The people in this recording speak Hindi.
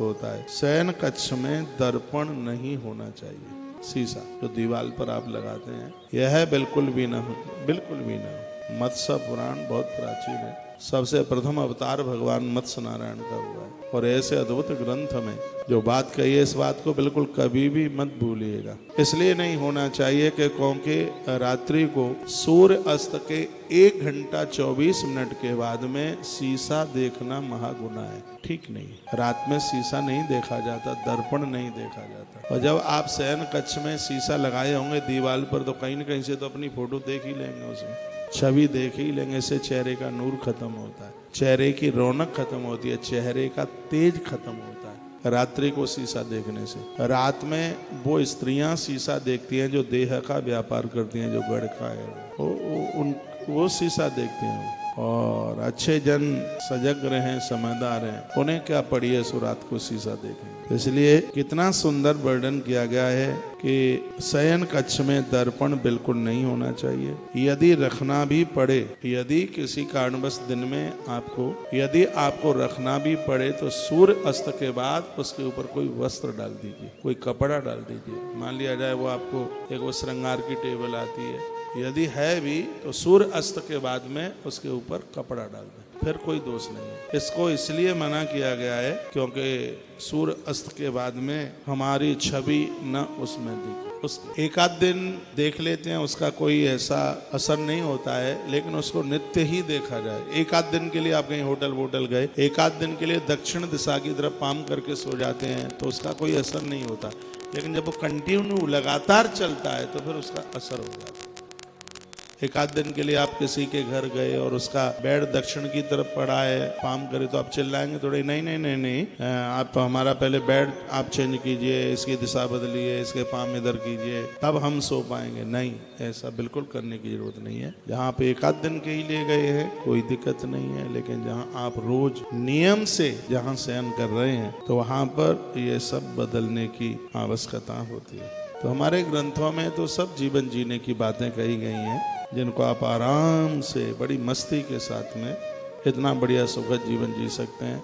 होता है। शयन कक्ष में दर्पण नहीं होना चाहिए। शीशा जो दीवार पर आप लगाते हैं, यह बिल्कुल भी न हो, बिल्कुल भी न हो। मत्स्य पुराण बहुत प्राचीन है। सबसे प्रथम अवतार भगवान मत्स्य नारायण का हुआ है, और ऐसे अद्भुत ग्रंथ में जो बात कही है, इस बात को बिल्कुल कभी भी मत भूलिएगा। इसलिए नहीं होना चाहिए कि क्योंकि रात्रि को सूर्य अस्त के 1 घंटा 24 मिनट के बाद में शीशा देखना महागुना है, ठीक नहीं। रात में शीशा नहीं देखा जाता, दर्पण नहीं देखा जाता। और जब आप शयन कक्ष में शीशा लगाए होंगे दीवार पर, तो कहीं न कहीं से तो अपनी फोटो देख ही लेंगे, उसमें छवि देख ही लेंगे। इससे चेहरे का नूर खत्म होता है, चेहरे की रौनक खत्म होती है, चेहरे का तेज खत्म होता है रात्रि को शीशा देखने से। रात में वो स्त्रियां शीशा देखती हैं जो देह का व्यापार करती हैं, जो गढ़ का है वो शीशा देखते हैं। और अच्छे जन सजग रहें, समझदार हैं, उन्हें क्या पड़ी है सो रात को शीशा देखें। इसलिए कितना सुंदर वर्णन किया गया है कि शयन कक्ष में दर्पण बिल्कुल नहीं होना चाहिए। यदि रखना भी पड़े, यदि किसी कारणवश दिन में यदि आपको रखना भी पड़े, तो सूर्य अस्त के बाद उसके ऊपर कोई वस्त्र डाल दीजिए, कोई कपड़ा डाल दीजिए। मान लिया जाए वो आपको एक वो श्रृंगार की टेबल आती है, यदि है भी तो सूर्य अस्त के बाद में उसके ऊपर कपड़ा डाल दें, फिर कोई दोष नहीं है। इसको इसलिए मना किया गया है क्योंकि सूर्य अस्त के बाद में हमारी छवि न उसमें दिखे। उस एक आध दिन देख लेते हैं, उसका कोई ऐसा असर नहीं होता है, लेकिन उसको नित्य ही देखा जाए। एक आध दिन के लिए आप कहीं होटल वोटल गए, एक आध दिन के लिए दक्षिण दिशा की तरफ पाम करके सो जाते हैं, तो उसका कोई असर नहीं होता। लेकिन जब वो कंटिन्यू लगातार चलता है तो फिर उसका असर हो जाता है। एक आध दिन के लिए आप किसी के घर गए और उसका बेड दक्षिण की तरफ पड़ा है, पाम करे, तो आप चिल्लाएंगे थोड़ी, नहीं नहीं नहीं नहीं, आप हमारा पहले बेड आप चेंज कीजिए, इसकी दिशा बदलिए, इसके पाम इधर कीजिए, तब हम सो पाएंगे। नहीं, ऐसा बिल्कुल करने की जरूरत नहीं है। जहाँ आप एक आध दिन के ही लिए गए हैं कोई दिक्कत नहीं है, लेकिन जहाँ आप रोज नियम से जहाँ शयन कर रहे हैं, तो वहाँ पर ये सब बदलने की आवश्यकता होती है। तो हमारे ग्रंथों में तो सब जीवन जीने की बातें कही गई हैं, जिनको आप आराम से बड़ी मस्ती के साथ में इतना बढ़िया सुखद जीवन जी सकते हैं।